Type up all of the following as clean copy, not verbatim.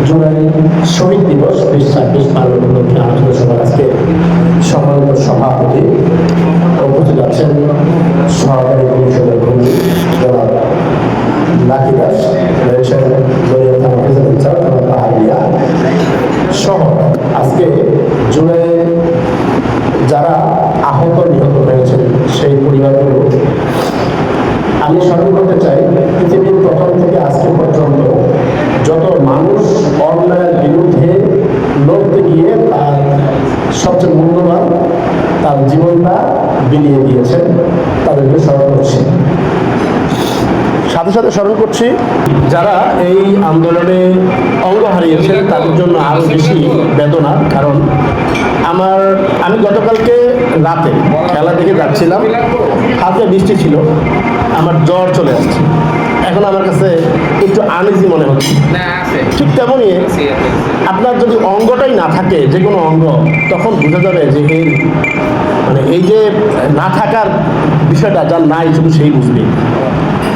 জুলাই শহীদ দিবস 2026 পালন উপলক্ষে আলোচনা সভার আজকে সম্মানিত সভাপতি উপস্থিত আছেন সহকারী পরিষদের কর্মী জনাব লাকি দাস পাহাড়িয়া সহ আজকে জুলাই যারা আহত নিহত হয়েছেন সেই পরিবারগুলো আমি স্মরণ করতে চাই। পৃথিবীর প্রথম থেকে আজকে পর্যন্ত যত মানুষ অন্যায়ের বিরুদ্ধে লড়তে গিয়ে তার সবচেয়ে মূল্যবান তার জীবনটা বিলিয়ে দিয়েছেন, তাদেরকে স্মরণ করছি। সাথে সাথে স্মরণ করছি যারা এই আন্দোলনে অঙ্গ হারিয়েছেন, তাদের জন্য আরও বেশি বেদনা। কারণ আমি গতকালকে রাতে খেলা দেখে যাচ্ছিলাম, হাতে বৃষ্টি ছিল, আমার জ্বর চলে আসছে। এখন আমার কাছে একটু আনইজি মনে হচ্ছে। ঠিক তেমনই আপনার যদি অঙ্গটাই না থাকে, যে কোনো অঙ্গ, তখন বোঝা যাবে যে এই যে না থাকার বিষয়টা যার নাই শুধু সেই বুঝবে।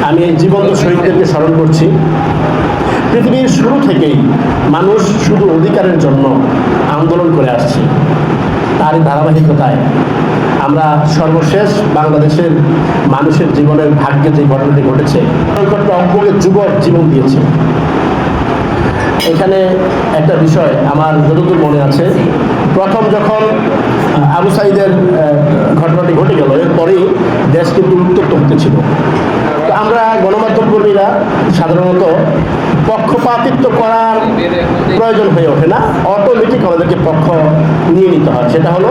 আমি এই জীবন্ত শহীদদেরকে স্মরণ করছি। পৃথিবীর শুরু থেকেই মানুষ শুধু অধিকারের জন্য আন্দোলন করে আসছে। তারই ধারাবাহিকতায় আমরা সর্বশেষ বাংলাদেশের মানুষের জীবনের ভাগ্যে যে ঘটনাটি ঘটেছে, অঙ্গকে যুবক জীবন দিয়েছে। এখানে একটা বিষয় আমার যতদূর মনে আছে, প্রথম যখন আবু সাঈদের ঘটনাটি ঘটে গেল, এরপরেই দেশ কিন্তু উত্তপ্ত হতেছিল। তো আমরা গণমাধ্যম কর্মীরা সাধারণত পক্ষপাতিত্ব করার প্রয়োজন হয়ে ওঠে না, অটোমেটিক আমাদেরকে পক্ষ নিয়ে নিতে হয়। সেটা হলো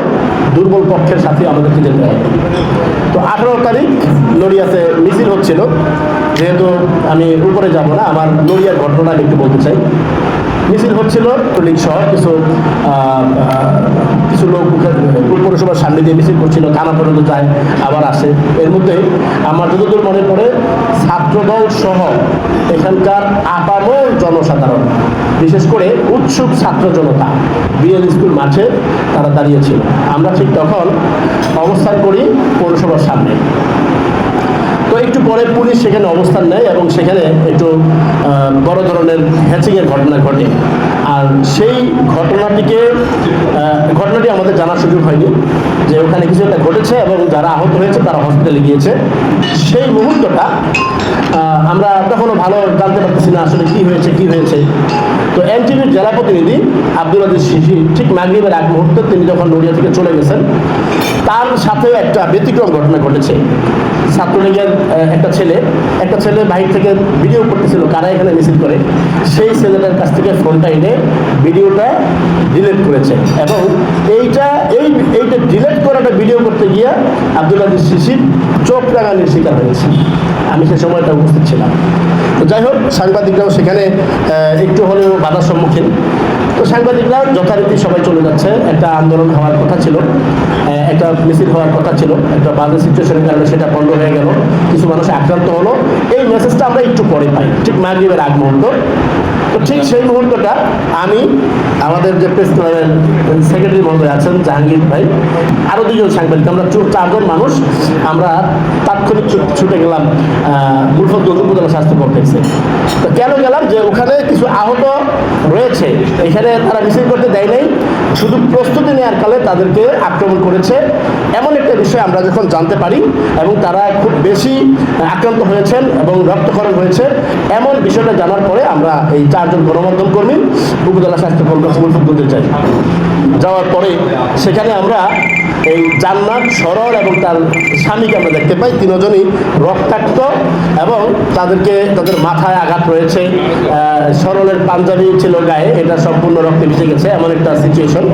দুর্বল পক্ষের সাথে আমাদেরকে যেতে হয়। তো 18 তারিখ নড়িয়াতে মিছিল হচ্ছিল। যেহেতু আমি উপরে যাব না, আমার নড়িয়ার ঘটনা আমি একটু বলতে চাই। মিছিল হচ্ছিল পুলিশ সহ কিছু লোক পৌরসভার সামনে দিয়ে মিছিল করছিল, থানা পর্যন্ত যায় আবার আসে। এর মধ্যে আমার যতদূর মনে পড়ে, ছাত্রদল সহ এখানকার আপামর জনসাধারণ, বিশেষ করে উৎসুক ছাত্র জনতা বিএল স্কুল মাঠে তারা দাঁড়িয়েছিল। আমরা ঠিক তখন অবস্থান করি পৌরসভার সামনে। তো একটু পরে পুলিশ সেখানে অবস্থান নেয় এবং সেখানে একটু বড় ধরনের হ্যাচিংয়ের ঘটনা ঘটে। আর সেই ঘটনাটি আমাদের জানার সুযোগ হয়নি যে ওখানে কিছু একটা ঘটেছে এবং যারা আহত হয়েছে তারা হসপিটালে গিয়েছে। সেই মুহূর্তটা আমরা তখনও ভালো জানতে পারতেছি না আসলে কি হয়েছে। তো এনটিভির জেলা প্রতিনিধি আব্দুল আজিজ শিশির ঠিক মাগরিবের আগ মুহূর্তে তিনি যখন নড়িয়া থেকে চলে গেছেন, তার সাথে একটা ব্যতিক্রম ঘটনা ঘটেছে। ছাত্রলীগের একটা ছেলে বাহির থেকে ভিডিও করতেছিল কারা এখানে মিছিল করে। সেই ছেলেটার কাছ থেকে ফোনটা এনে ভিডিওটা ডিলিট করেছে এবং এইটা ডিলিট করাটা ভিডিও করতে গিয়ে আব্দুল আজিজ শিশির চোখ রাঙানির শিকার হয়েছে। আমি সে সময়টা উপস্থিত ছিলাম। তো যাই হোক, সাংবাদিকরাও সেখানে একটু হলেও বাধার সম্মুখীন। তো সাংবাদিকরা যথারীতি সবাই চলে যাচ্ছে। একটা আন্দোলন হওয়ার কথা ছিল, একটা মিছিল হওয়ার কথা ছিল, একটা বাজে সিচুয়েশনের কারণে সেটা বন্ধ হয়ে গেল, কিছু মানুষ আক্রান্ত হলো। এই মেসেজটা আমরা একটু পরে পাই, ঠিক মাগরিবের আগ মুহূর্ত। তো ঠিক সেই মুহূর্তটা আমি আমাদের যে প্রেস ক্লাবের সেক্রেটারি মহোদয় আছেন জাহাঙ্গীর ভাই, আরও দুজন সাংবাদিক, আমরা 4জন মানুষ, আমরা তাৎক্ষণিক ছুটে গেলাম মুলফতগঞ্জ উপজেলা স্বাস্থ্য কমপ্লেক্সে। তো কেন গেলাম, যে ওখানে কিছু আহত রয়েছে, এখানে তারা মিছিল করতে দেয় নাই, শুধু প্রস্তুতি নেওয়ার কালে তাদেরকে আক্রমণ করেছে এমন একটা বিষয় আমরা যখন জানতে পারি এবং তারা খুব বেশি আক্রান্ত হয়েছেন এবং রক্তক্ষরণ হয়েছে, এমন বিষয়টা জানার পরে আমরা এই 4জন গণমাধ্যম কর্মী উপজেলা স্বাস্থ্য কমপ্লেক্স মুলফতগঞ্জে যাই। যাওয়ার পরে সেখানে আমরা এই জান্নাত, সরল এবং তার স্বামীকে আমরা দেখতে পাই। 3জনই রক্তাক্ত এবং তাদের মাথায় আঘাত রয়েছে। সরলের পাঞ্জাবি ছিল গায়ে, এটা সম্পূর্ণ রক্তে ভিজে গেছে, এমন একটা সিচুয়েশন।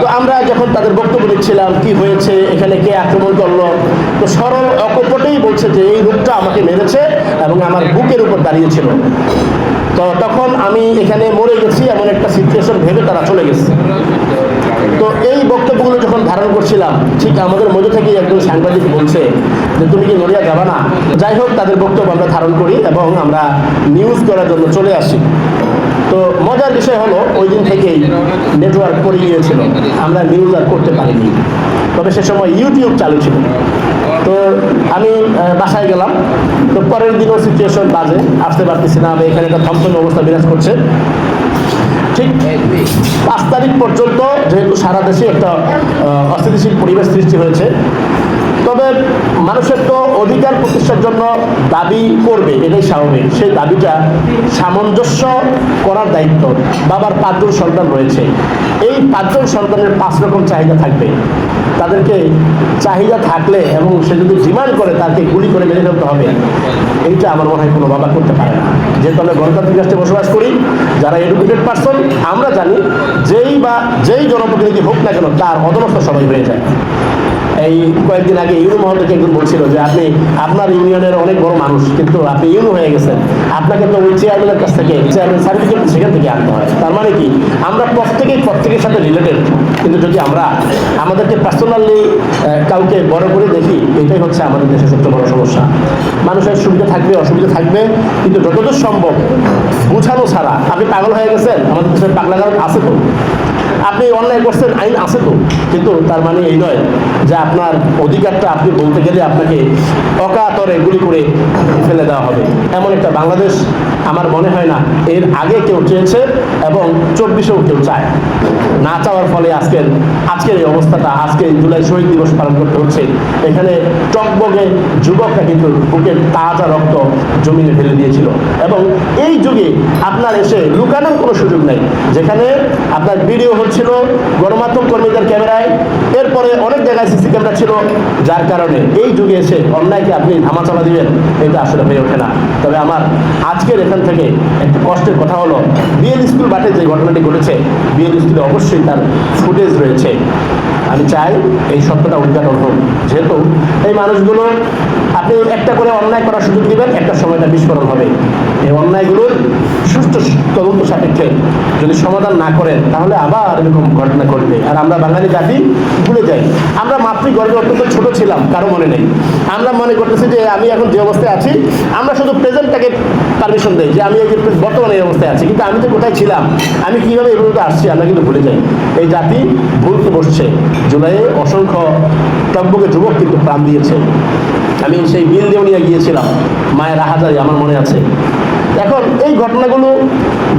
তো আমরা যখন তাদের বক্তব্য দিচ্ছিলাম কি হয়েছে, এখানে কে আক্রমণ করলো, তো সরল অকপটেই বলছে যে এই লোকটা আমাকে মেরেছে এবং আমার বুকের উপর দাঁড়িয়েছিল। তো তখন আমি এখানে মরে গেছি এমন একটা সিচুয়েশন ভেবে তারা চলে গেছে। তো এই বক্তব্যগুলো যখন ধারণ করছিলাম, ঠিক আমাদের মধ্যে থেকেই একজন সাংবাদিক বলছে যে তুমি কি নড়িয়া যাবা না। যাই হোক, তাদের বক্তব্য আমরা ধারণ করি এবং আমরা নিউজ করার জন্য চলে আসি। তো মজার বিষয় হলো, ওই দিন থেকেই নেটওয়ার্ক পড়ে গিয়েছিল, আমরা নিউজ আর করতে পারিনি। তবে সে সময় ইউটিউব চালু ছিল। তো আমি বাসায় গেলাম। তো পরের দিনও সিচুয়েশন বাজে, আসতে পারতেছি না, এখানে একটা থমথমে অবস্থা বিরাজ করছে। ঠিক 5 তারিখ পর্যন্ত যেহেতু সারা দেশে একটা অস্থিতিশীল পরিবেশ সৃষ্টি হয়েছে, তবে মানুষের তো অধিকার প্রতিষ্ঠার জন্য দাবি করবে, এটাই স্বাভাবিক। সেই দাবিটা সামঞ্জস্য করার দায়িত্ব বাবার 5 জন সন্তান রয়েছে। এই 5 জন সন্তানের 5 রকম চাহিদা থাকবে। তাদেরকে চাহিদা থাকলে এবং সে যদি ডিমান্ড করে তাকে গুলি করে মেরে ফেলতে হবে, এইটা আমার মনে হয় কোনো বাবা করতে পারে না। যেহেতু আমরা গণতান্ত্রিক রাষ্ট্রে বসবাস করি, যারা এডুকেটেড পার্সন, আমরা জানি যেই জনপ্রতিনিধি হোক না কেন তার অধমস্থ সবাই হয়ে যায়। এই কয়েকদিন আগে ইউনো মহোদয়কে একজন বলছিল যে আপনার ইউনিয়নের অনেক বড় মানুষ, কিন্তু আপনি ইউনো হয়ে গেছেন, আপনাকে তো ওই চেয়ারম্যানের কাছ থেকে চেয়ারম্যান সার্টিফিকেট সেখান থেকে আনতে হয়। তার মানে কি, আমরা প্রত্যেকের সাথে রিলেটেড, কিন্তু যদি আমরা আমাদেরকে পার্সোনালি কাউকে বড় করে দেখি, এটাই হচ্ছে আমাদের দেশের সবচেয়ে বড় সমস্যা। মানুষের সুবিধা থাকবে, অসুবিধা থাকবে, কিন্তু যতদূর সম্ভব বুঝানো ছাড়া। আপনি পাগল হয়ে গেছেন, আমাদের দেশের পাগলাগারদ আছে তো, আপনি অন্যায় করছেন, আইন আছে তো, কিন্তু তার মানে এই নয় যে আপনার অধিকারটা আপনি বলতে গেলে আপনাকে অকাতরে গুলি করে ফেলে দেওয়া হবে। এমন একটা বাংলাদেশ আমার মনে হয় না এর আগে কেউ চেয়েছে এবং 24-এও কেউ চায় না। চাওয়ার ফলে আজকের এই অবস্থাটা, আজকে জুলাই শহীদ দিবস পালন করতে হচ্ছে। এখানে টকবগে যুবকরা কিন্তু বুকের তাজা রক্ত জমিনে ফেলে দিয়েছিল, এবং এই যুগে আপনার এসে লুকানোর কোনো সুযোগ নেই। যেখানে আপনার ভিডিও হচ্ছিল গণমাধ্যম কর্মীদের ক্যামেরায়, এরপরে অনেক জায়গায় সিসি ক্যামেরা ছিল, যার কারণে এই যুগে এসে অন্যায়কে আপনি ধামাচাপা দিবেন, এটা আসলে হয়ে ওঠে না। তবে আমার আজকের এখান থেকে একটা কষ্টের কথা হলো, বিএল স্কুল মাঠে যে ঘটনাটি ঘটেছে, বিএল স্কুলে অবশ্যই তার ফুটেজ রয়েছে। আমি চাই এই সত্যটা উদ্ঘাটন হোক, যেহেতু এই মানুষগুলো আপনি একটা করে অন্যায় করার সুযোগ দিবেন, একটা সময়টা বিস্ফোরণ হবে। এই অন্যায়গুলোর সুষ্ঠু তদন্ত সাপেক্ষে যদি সমাধান না করেন, তাহলে আবার এরকম ঘটনা ঘটবে। আর আমরা বাঙালি জাতি ভুলে যাই, আমরা মাতৃগর্ভে অত্যন্ত ছোট ছিলাম, কারো মনে নেই। আমরা মনে করতেছি যে আমি এখন যে অবস্থায় আছি, আমরা শুধু প্রেজেন্টটাকে পারমিশন দেই যে আমি এই যে বর্তমানে এই অবস্থায় আছি, কিন্তু আমি তো কোথায় ছিলাম, আমি কীভাবে এই পর্যন্ত আসছি, আমরা কিন্তু ভুলে যাই। এই জাতি ভুলতে বসছে। জুলাইয়ে অসংখ্য টকবকে যুবক কিন্তু প্রাণ দিয়েছে। আমি সেই বিল দেউনিয়া গিয়েছিলাম, মায়ের হাজারি আমার মনে আছে। এখন এই ঘটনাগুলো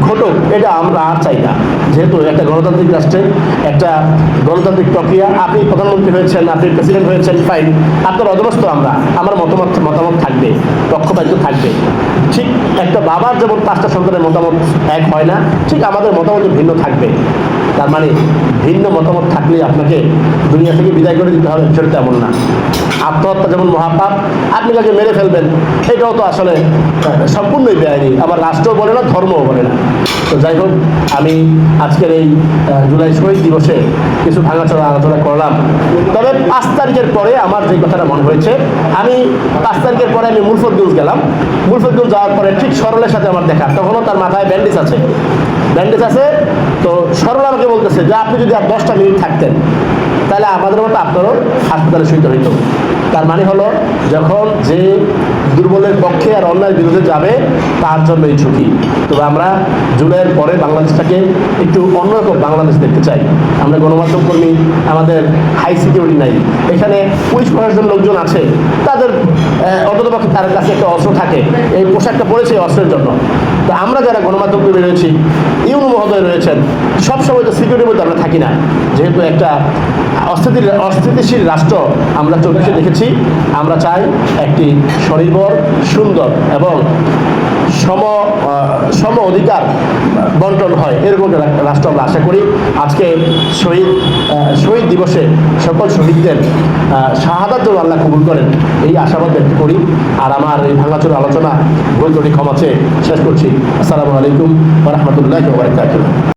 ঘটুক, এটা আমরা আর চাই না। যেহেতু একটা গণতান্ত্রিক রাষ্ট্রে একটা গণতান্ত্রিক প্রক্রিয়া, আপনি প্রধানমন্ত্রী হয়েছেন, আপনি প্রেসিডেন্ট হয়েছেন, ফাইন, আপনার অধমস্থ আমার মতামত থাকবে, পক্ষপাতিত্ব থাকবে। ঠিক একটা বাবার যেমন 5টা সন্তানের মতামত এক হয় না, ঠিক আমাদের মতামত ভিন্ন থাকবে। তার মানে ভিন্ন মতামত থাকলে আপনাকে দুনিয়া থেকে বিদায় করে দিতে হবে, বিষয়টা এমন না। আত্মহত্যা যেমন মহাপাপ, আপনি কাকে মেরে ফেলবেন, এটাও তো আসলে সম্পূর্ণই বেআইনি। আবার রাষ্ট্রও বলে না, ধর্মও বলে না। তো যাই হোক, আমি আজকের এই জুলাই শহীদ দিবসে কিছু ভাঙাচোরা আলোচনা করলাম। তবে 5 তারিখের পরে আমার যে কথাটা মনে হয়েছে, আমি 5 তারিখের পরে আমি মুলফতগঞ্জ গেলাম। মুলফতগঞ্জ যাওয়ার পরে ঠিক সরলের সাথে আমার দেখা, তখনও তার মাথায় ব্যান্ডেজ আছে। তো সরল আমাকে বলতেছে যে আপনি যদি আর 10টা মিনিট থাকতেন, তাহলে আমাদের মতো আপনারও হাসপাতালে শুইতে হইতো। তার মানে হলো, যখন যে দুর্বলের পক্ষে আর অন্যায়ের বিরুদ্ধে যাবে, তার জন্য এই ঝুঁকি। তবে আমরা জুলাইয়ের পরে বাংলাদেশটাকে একটু অন্যরকম বাংলাদেশ দেখতে চাই। আমরা গণমাধ্যম কর্মী, আমাদের হাই সিকিউরিটি নাই, এখানে পুলিশ প্রশাসনের লোকজন আছে, তাদের অন্ততপক্ষে তার কাছে একটা অস্ত্র থাকে, এই পোশাকটা পরেছে অস্ত্রের জন্য। তো আমরা যারা গণমাধ্যম কর্মী রয়েছি, ইউনো মহোদয় রয়েছেন, সবসময় তো সিকিউরিটির মধ্যে আমরা থাকি না। যেহেতু একটা অস্থিতিশীল রাষ্ট্র আমরা 24-এ দেখেছি, আমরা চাই একটি স্বনির্ভর, সুন্দর এবং সম অধিকার বন্টন হয়, এরকম রাষ্ট্র আমরা আশা করি। আজকে শহীদ দিবসে সকল শহীদদের শাহাদাত যেন আল্লাহ কবুল করেন, এই আশাবাদ ব্যক্ত করি। আর আমার এই ভাঙাচোরা আলোচনা ভুল ত্রুটি ক্ষমা চেয়ে শেষ করছি। আসসালামু আলাইকুম ওয়া রাহমাতুল্লাহি ওয়া বারাকাতুহু।